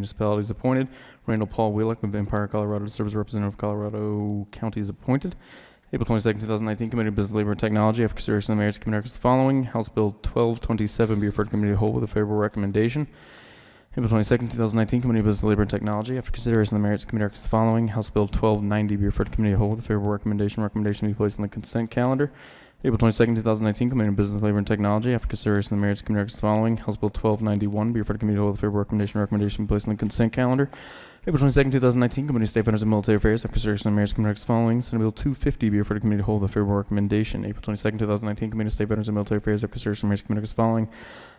Municipalities appointed. Randall Paul Wheelock of Empire, Colorado to serve as representative of Colorado County is appointed. April 22nd, 2019, Committee of Business, Labor, and Technology. After consideration of the Mayor's Committee requests the following. House Bill 1227 be referred to Committee of the Whole with a favorable recommendation. April 22nd, 2019, Committee of Business, Labor, and Technology. After consideration of the Merits Committee requests the following. House Bill 1290 be referred to Committee of the Whole with a favorable recommendation. Recommendation be placed on the consent calendar. April 22nd, 2019, Committee of Business, Labor, and Technology. After consideration of the Merits Committee requests the following. House Bill 1291 be referred to Committee of the Whole with a favorable recommendation. Recommendation be placed on the consent calendar. April 22nd, 2019, Committee of State Veterans and Military Affairs. After consideration of the Mayor's Committee requests the following. Senate Bill 250 be referred to Committee of the Whole with a favorable recommendation. April 22nd, 2019, Committee of State Veterans and Military Affairs. After consideration of the Mayor's Committee requests the following.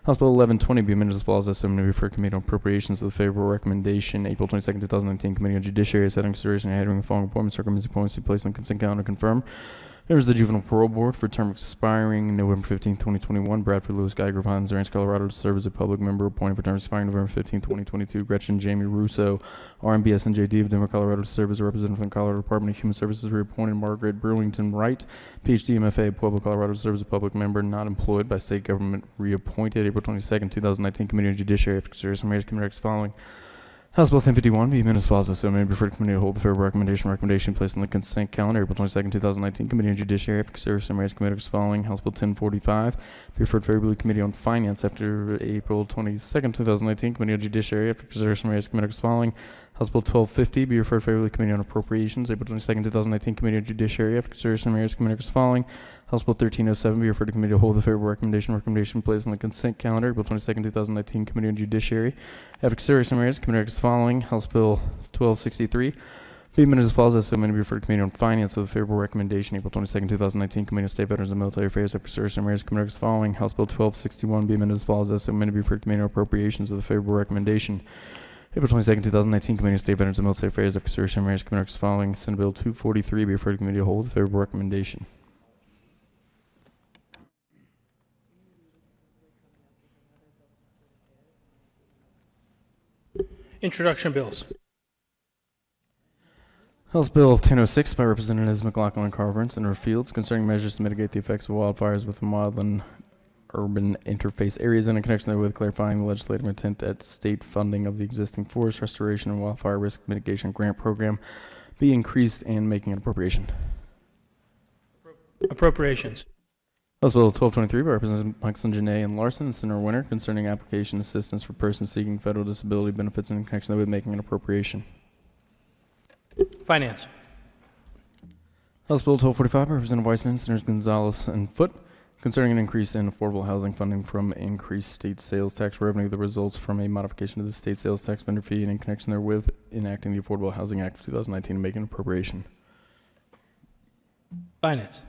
House Bill 1120 be amended as follows. As submitted, be referred to Committee on Appropriations with a favorable recommendation. April 22nd, 2019, Committee on Judiciary. Setting consideration and hearing the following appointments, recommends appointments be placed on the consent calendar. Confirm. Members of the Juvenile Parole Board for term expiring November 15, 2021. Bradford Lewis Geiger of Highlands Ranch, Colorado to serve as a public member appointed for term expiring November 15, 2022. Gretchen Jamie Russo, RMBS and JD of Denver, Colorado to serve as a representative from the Colorado Department of Human Services. Reappointed Margaret Burlington Wright, PhD MFA of Pueblo, Colorado to serve as a public member not employed by state government. Reappointed April 22, 2019. Committee on Judiciary. After consideration of Mayor's Committee requests following. House Bill 1051 be amended as follows. As submitted, referred to Committee to hold the favorable recommendation. Recommendation placed on the consent calendar. April 22nd, 2019. Committee on Judiciary. After consideration of Mayor's Committee requests following. House Bill 1045 be referred favorably to Committee on Finance. After April 22nd, 2019. Committee on Judiciary. After consideration of Mayor's Committee requests following. House Bill 1250 be referred favorably to Committee on Appropriations. April 22nd, 2019. Committee on Judiciary. After consideration of Mayor's Committee requests following. House Bill 1307 be referred to Committee to hold the favorable recommendation. Recommendation placed on the consent calendar. April 22nd, 2019. Committee on Judiciary. After consideration of Mayor's Committee requests following. House Bill 1263 be amended as follows. As submitted, be referred to Committee on Finance with a favorable recommendation. April 22nd, 2019. Committee on State Veterans and Military Affairs. After consideration of Mayor's Committee requests following. House Bill 1261 be amended as follows. As submitted, be referred to Committee on Appropriations with a favorable recommendation. April 22nd, 2019, Committee on State Veterans and Military Affairs. After consideration of Mayor's Committee requests following. Senate Bill 243 be referred to Committee to hold with a favorable recommendation. Introduction bills. House Bill 1006 by Representatives McLaughlin and Carver and Senator Fields concerning measures to mitigate the effects of wildfires within wildland urban interface areas and in connection therewith clarifying the legislative intent that state funding of the existing forest restoration and wildfire risk mitigation grant program be increased and making an appropriation. Appropriations. House Bill 1223 by Representatives Mikeson, Janae, and Larson and Senator Winter concerning application assistance for persons seeking federal disability benefits and in connection therewith making an appropriation. Finance. House Bill 1245 by Representative Weissman, Senators Gonzalez, and Foote concerning an increase in affordable housing funding from increased state sales tax revenue that results from a modification to the state sales tax vendor fee and in connection therewith enacting the Affordable Housing Act of 2019 and making an appropriation. Finance.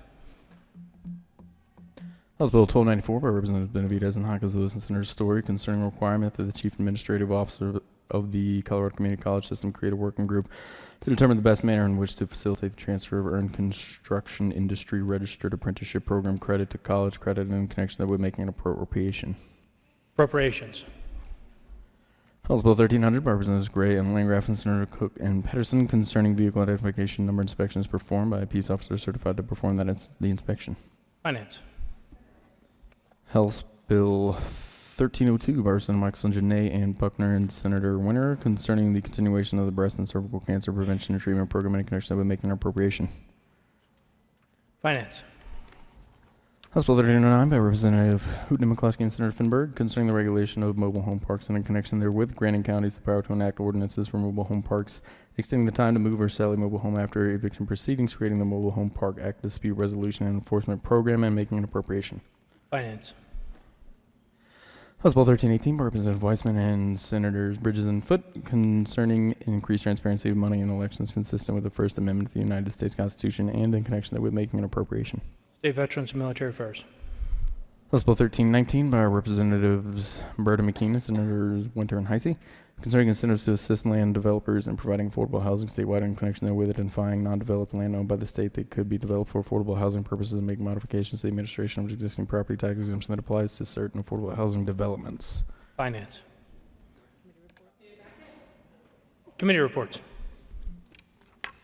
House Bill 1294 by Representatives Benavidez and Hawkins Lewis and Senator Story concerning a requirement that the Chief Administrative Officer of the Colorado Community College System create a working group to determine the best manner in which to facilitate the transfer of earned construction industry registered apprenticeship program credit to college credit in connection therewith making an appropriation. Appropriations. House Bill 1300 by Representatives Gray and Landgraf and Senator Cook and Pedersen concerning vehicle identification number inspections performed by a peace officer certified to perform the inspection. Finance. House Bill 1302 by Representative Mikeson, Janae, and Buckner and Senator Winter concerning the continuation of the breast and cervical cancer prevention and treatment program in connection with making an appropriation. Finance. House Bill 1309 by Representative Hooten, McCluskey, and Senator Finberg concerning the regulation of mobile home parks and in connection therewith granting counties the power to enact ordinances for mobile home parks, extending the time to move or sell a mobile home after eviction proceedings, creating the Mobile Home Park Act dispute resolution and enforcement program, and making an appropriation. Finance. House Bill 1318 by Representative Weissman and Senators Bridges and Foote concerning increased transparency of money in elections consistent with the First Amendment to the United States Constitution and in connection therewith making an appropriation. State Veterans and Military Affairs. House Bill 1319 by Representatives Berta McKean and Senators Winter and Heisey concerning incentives to assist land developers in providing affordable housing statewide in connection therewith identifying non-developed land owned by the state that could be developed for affordable housing purposes and make modifications to the administration of existing property tax exemption that applies to certain affordable housing developments. Finance. Committee reports.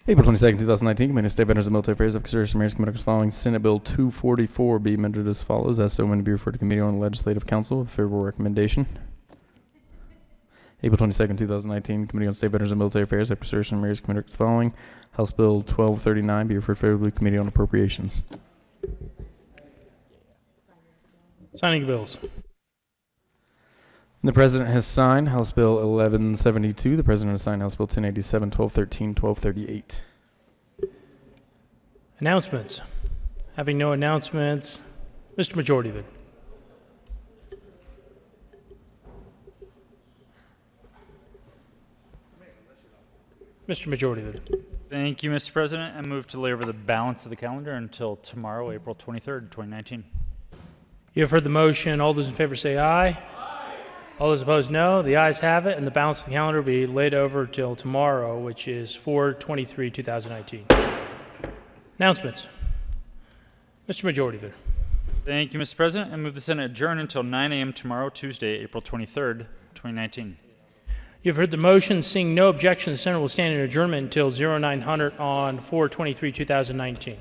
April 22nd, 2019, Committee on State Veterans and Military Affairs of consideration Mayor's Committee following Senate Bill 244 be amended as follows. As so, to be referred to Committee on Legislative Council with favorable recommendation. April 22nd, 2019, Committee on State Veterans and Military Affairs, after consideration of the mayor's committee recommends the following. House Bill 1239 be referred favorably to Committee on Appropriations. Signing of bills. The President has signed House Bill 1172. The President has signed House Bill 1087, 1213, 1238. Announcements. Having no announcements, Mr. Majority Leader. Mr. Majority Leader. Thank you, Mr. President. I move to lay over the balance of the calendar until tomorrow, April 23rd, 2019. You have heard the motion. All those in favor say aye. Aye. All those opposed, no. The ayes have it, and the balance of the calendar will be laid over till tomorrow, which is 4/23/2019. Announcements. Mr. Majority Leader. Thank you, Mr. President. I move the Senate adjourn until 9 a.m. tomorrow, Tuesday, April 23rd, 2019. You have heard the motion. Seeing no objection, the Senate will stand in adjournment until 0900 on 4/23/2019.